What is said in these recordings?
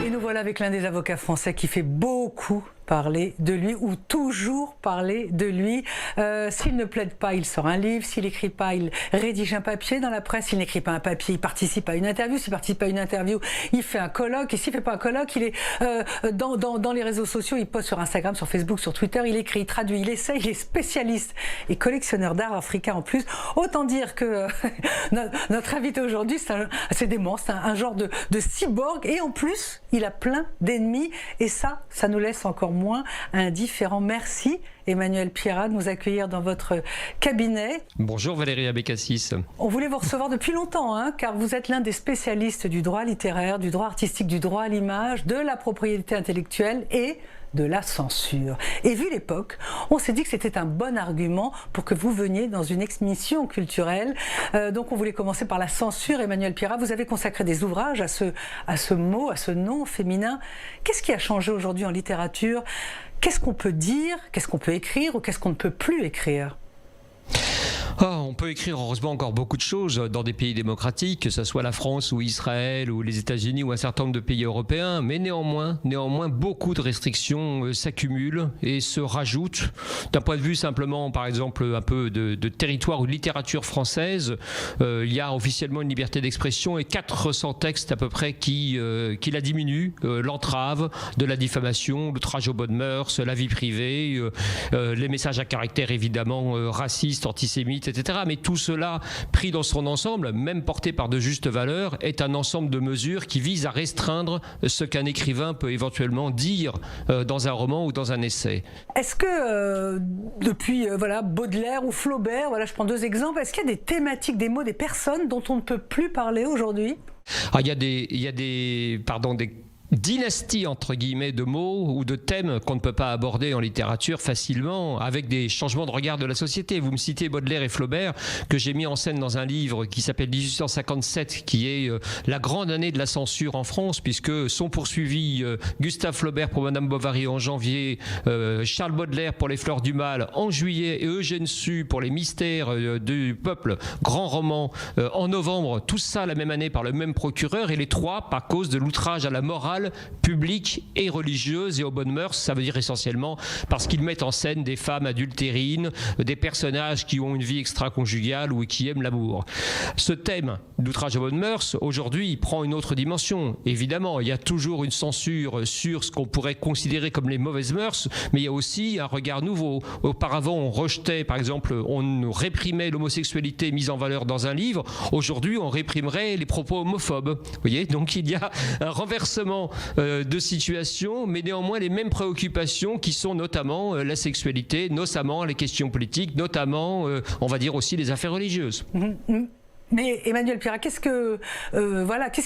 Et nous voilà avec l'un des avocats français qui fait beaucoup parler de lui ou toujours parler de lui. S'il ne plaide pas, il sort un livre. S'il n'écrit pas, il rédige un papier dans la presse. S'il n'écrit pas un papier, il participe à une interview. S'il participe à une interview, il fait un colloque. Et s'il ne fait pas un colloque, il est dans les réseaux sociaux. Il poste sur Instagram, sur Facebook, sur Twitter. Il écrit, il traduit, il essaye. Il est spécialiste et collectionneur d'art africain en plus. Autant dire que notre invité aujourd'hui, c'est dément. C'est un genre de cyborg. Et en plus, il a plein d'ennemis. Et ça nous laisse encore moins indifférents. Merci Emmanuel Pierrat de nous accueillir dans votre cabinet. Bonjour Valérie Abécassis. On voulait vous recevoir depuis longtemps, car vous êtes l'un des spécialistes du droit littéraire, du droit artistique, du droit à l'image, de la propriété intellectuelle et de la censure. Et vu l'époque, on s'est dit que c'était un bon argument pour que vous veniez dans une émission culturelle. Donc on voulait commencer par la censure. Emmanuel Pierrat, vous avez consacré des ouvrages à ce mot, à ce nom féminin. Qu'est-ce qui a changé aujourd'hui en littérature? Qu'est-ce qu'on peut dire? Qu'est-ce qu'on peut écrire? Ou qu'est-ce qu'on ne peut plus écrire? On peut écrire heureusement encore beaucoup de choses dans des pays démocratiques, que ce soit la France ou Israël ou les États-Unis ou un certain nombre de pays européens, mais néanmoins beaucoup de restrictions s'accumulent et se rajoutent. D'un point de vue simplement, par exemple, un peu de territoire ou de littérature française, il y a officiellement une liberté d'expression et 400 textes à peu près qui la diminuent, l'entrave de la diffamation, l'outrage aux bonnes mœurs, la vie privée, les messages à caractère évidemment raciste, antisémite, etc. Mais tout cela, pris dans son ensemble, même porté par de justes valeurs, est un ensemble de mesures qui visent à restreindre ce qu'un écrivain peut éventuellement dire dans un roman ou dans un essai. Est-ce que depuis Baudelaire ou Flaubert, je prends deux exemples, est-ce qu'il y a des thématiques, des mots, des personnes dont on ne peut plus parler aujourd'hui? Il y a des dynastie entre guillemets de mots ou de thèmes qu'on ne peut pas aborder en littérature facilement avec des changements de regard de la société. Vous me citez Baudelaire et Flaubert que j'ai mis en scène dans un livre qui s'appelle 1857 qui est la grande année de la censure en France puisque sont poursuivis Gustave Flaubert pour Madame Bovary en janvier, Charles Baudelaire pour Les Fleurs du Mal en juillet et Eugène Sue pour Les Mystères du Peuple, grand roman en novembre, tout ça la même année par le même procureur et les trois par cause de l'outrage à la morale publique et religieuse et aux bonnes mœurs, ça veut dire essentiellement parce qu'ils mettent en scène des femmes adultérines, des personnages qui ont une vie extra-conjugale ou qui aiment l'amour. Ce thème d'outrage aux bonnes mœurs, aujourd'hui, il prend une autre dimension. Évidemment, il y a toujours une censure sur ce qu'on pourrait considérer comme les mauvaises mœurs, mais il y a aussi un regard nouveau. Auparavant, on rejetait, par exemple, on réprimait l'homosexualité mise en valeur dans un livre. Aujourd'hui, on réprimerait les propos homophobes. Vous voyez, donc il y a un renversement de situation, mais néanmoins les mêmes préoccupations qui sont notamment la sexualité, notamment les questions politiques, notamment, on va dire aussi les affaires religieuses. Mais Emmanuel Pierrat, qu'est-ce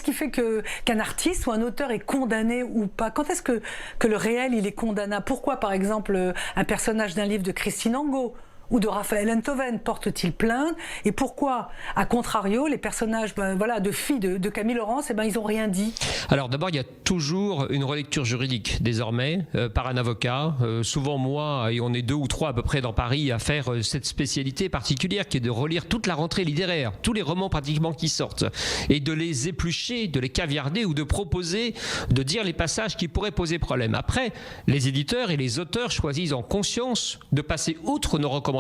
qui fait qu'un artiste ou un auteur est condamné ou pas? Quand est-ce que le réel il est condamnable? Pourquoi par exemple un personnage d'un livre de Christine Angot ou de Raphaël Enthoven porte-t-il plainte? Et pourquoi, à contrario, les personnages de filles de Camille Laurence, ils n'ont rien dit? Alors d'abord, il y a toujours une relecture juridique désormais par un avocat. Souvent moi, et on est 2 ou 3 à peu près dans Paris à faire cette spécialité particulière qui est de relire toute la rentrée littéraire, tous les romans pratiquement qui sortent, et de les éplucher, de les caviarder ou de proposer, de dire les passages qui pourraient poser problème. Après, les éditeurs et les auteurs choisissent en conscience de passer outre nos recommandations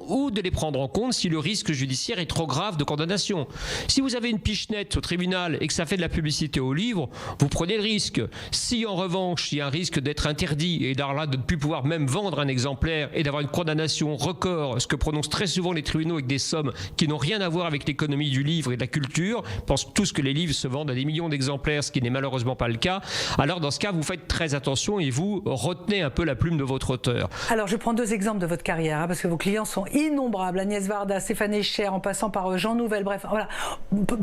ou de les prendre en compte si le risque judiciaire est trop grave de condamnation. Si vous avez une pichenette au tribunal et que ça fait de la publicité au livre, vous prenez le risque. Si en revanche il y a un risque d'être interdit et de ne plus pouvoir même vendre un exemplaire et d'avoir une condamnation record, ce que prononcent très souvent les tribunaux avec des sommes qui n'ont rien à voir avec l'économie du livre et de la culture, pensent tous que les livres se vendent à des millions d'exemplaires, ce qui n'est malheureusement pas le cas, alors dans ce cas vous faites très attention et vous retenez un peu la plume de votre auteur. Alors je prends 2 exemples de votre carrière, parce que vos clients sont innombrables, Agnès Varda, Stéphane Echer, en passant par Jean Nouvel, bref, voilà.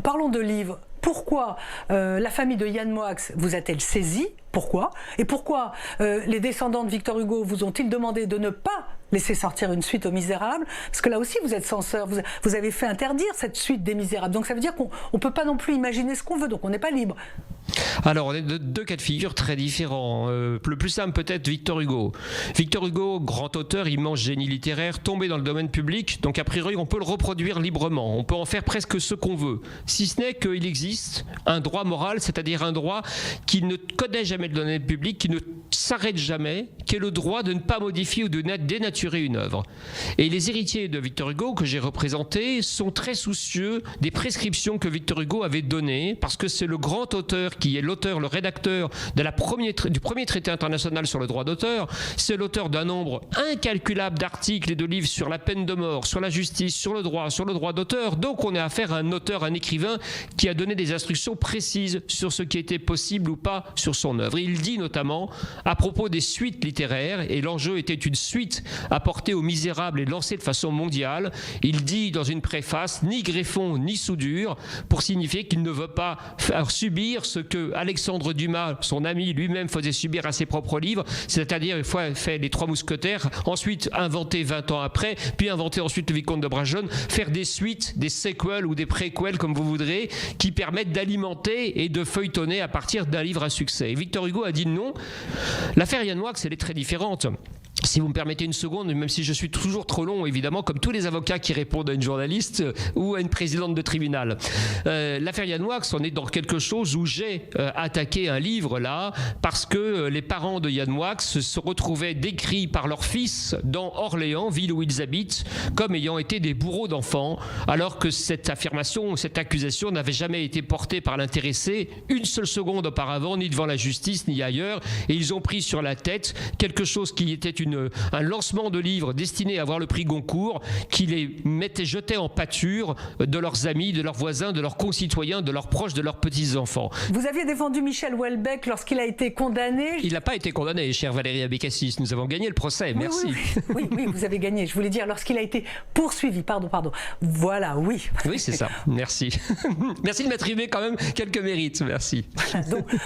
Parlons de livres. Pourquoi la famille de Yann Moix vous a-t-elle saisi? Pourquoi? Et pourquoi les descendants de Victor Hugo vous ont-ils demandé de ne pas laisser sortir une suite aux Misérables, parce que là aussi vous êtes censeur, vous avez fait interdire cette suite des Misérables, donc ça veut dire qu'on ne peut pas non plus imaginer ce qu'on veut, donc on n'est pas libre. Alors, on est de deux cas de figure très différents. Le plus simple peut-être, Victor Hugo. Victor Hugo, grand auteur, immense génie littéraire, tombé dans le domaine public, donc a priori on peut le reproduire librement, on peut en faire presque ce qu'on veut, si ce n'est qu'il existe un droit moral, c'est-à-dire un droit qui ne connaît jamais le domaine public, qui ne s'arrête jamais, qui est le droit de ne pas modifier ou de dénaturer une œuvre. Et les héritiers de Victor Hugo que j'ai représentés sont très soucieux des prescriptions que Victor Hugo avait données, parce que c'est le grand auteur qui est l'auteur, le rédacteur du premier traité international sur le droit d'auteur. C'est l'auteur d'un nombre incalculable d'articles et de livres sur la peine de mort, sur la justice, sur le droit d'auteur. Donc on a affaire à un auteur, un écrivain qui a donné des instructions précises sur ce qui était possible ou pas sur son œuvre. Il dit notamment à propos des suites littéraires, et l'enjeu était une suite apportée aux Misérables et lancée de façon mondiale, il dit dans une préface, ni greffon ni soudure, pour signifier qu'il ne veut pas faire subir ce que Alexandre Dumas, son ami, lui-même faisait subir à ses propres livres, c'est-à-dire une fois fait Les Trois Mousquetaires, ensuite inventé 20 ans après, puis inventé ensuite Le Vicomte de Bragelonne, faire des suites, des sequels ou des préquels comme vous voudrez, qui permettent d'alimenter et de feuilletonner à partir d'un livre à succès. Et Victor Hugo a dit non. L'affaire Yann Moix, elle est très différente. Si vous me permettez une seconde, même si je suis toujours trop long, évidemment, comme tous les avocats qui répondent à une journaliste ou à une présidente de tribunal. L'affaire Yann Moix, on est dans quelque chose où j'ai attaqué un livre là, parce que les parents de Yann Moix se retrouvaient décrits par leur fils dans Orléans, ville où ils habitent, comme ayant été des bourreaux d'enfants, alors que cette affirmation, cette accusation n'avait jamais été portée par l'intéressé une seule seconde auparavant, ni devant la justice, ni ailleurs, et ils ont pris sur la tête quelque chose qui était un lancement de livre destiné à avoir le prix Goncourt, qui les jetait en pâture de leurs amis, de leurs voisins, de leurs concitoyens, de leurs proches, de leurs petits-enfants. Vous aviez défendu Michel Houellebecq lorsqu'il a été condamné. Il n'a pas été condamné, chère Valérie Abécassis. Nous avons gagné le procès, merci. Oui, vous avez gagné. Je voulais dire lorsqu'il a été poursuivi. Pardon. Voilà, oui. Oui, c'est ça. Merci. Merci de m'attribuer quand même quelques mérites. Merci.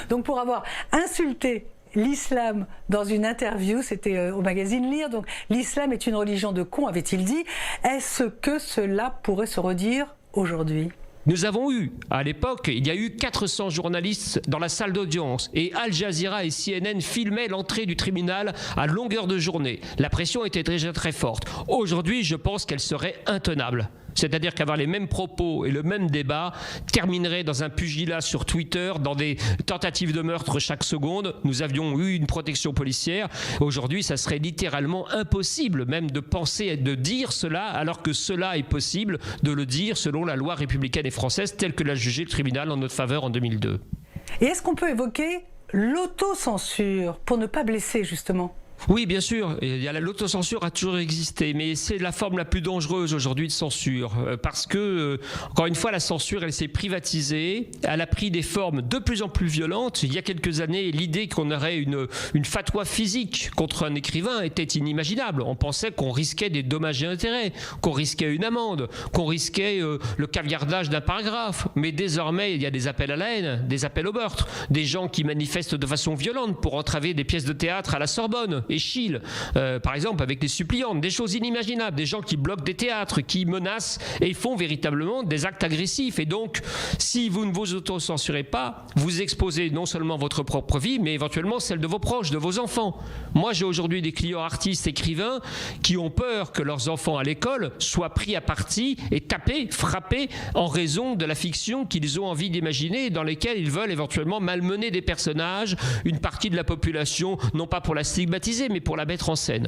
Donc pour avoir insulté l'islam dans une interview, c'était au magazine Lire, donc l'islam est une religion de cons, avait-il dit. Est-ce que cela pourrait se redire aujourd'hui ? Nous avons eu, à l'époque, il y a eu 400 journalistes dans la salle d'audience et Al Jazeera et CNN filmaient l'entrée du tribunal à longueur de journée. La pression était déjà très forte. Aujourd'hui, je pense qu'elle serait intenable. C'est-à-dire qu'avoir les mêmes propos et le même débat terminerait dans un pugilat sur Twitter, dans des tentatives de meurtre chaque seconde. Nous avions eu une protection policière. Aujourd'hui, ça serait littéralement impossible même de penser et de dire cela, alors que cela est possible de le dire selon la loi républicaine et française telle que l'a jugé le tribunal en notre faveur en 2002. Et est-ce qu'on peut évoquer l'autocensure pour ne pas blesser justement ? Oui, bien sûr, l'autocensure a toujours existé, mais c'est la forme la plus dangereuse aujourd'hui de censure, parce que, encore une fois, la censure, elle s'est privatisée, elle a pris des formes de plus en plus violentes. Il y a quelques années, l'idée qu'on aurait une fatwa physique contre un écrivain était inimaginable. On pensait qu'on risquait des dommages et intérêts, qu'on risquait une amende, qu'on risquait le caviardage d'un paragraphe. Mais désormais, il y a des appels à la haine, des appels au meurtre, des gens qui manifestent de façon violente pour entraver des pièces de théâtre à la Sorbonne. Et Chille, par exemple, avec les suppliantes, des choses inimaginables, des gens qui bloquent des théâtres, qui menacent et font véritablement des actes agressifs. Et donc, si vous ne vous autocensurez pas, vous exposez non seulement votre propre vie, mais éventuellement celle de vos proches, de vos enfants. Moi, j'ai aujourd'hui des clients artistes, écrivains, qui ont peur que leurs enfants à l'école soient pris à partie et tapés, frappés, en raison de la fiction qu'ils ont envie d'imaginer et dans lesquelles ils veulent éventuellement malmener des personnages, une partie de la population, non pas pour la stigmatiser, mais pour la mettre en scène.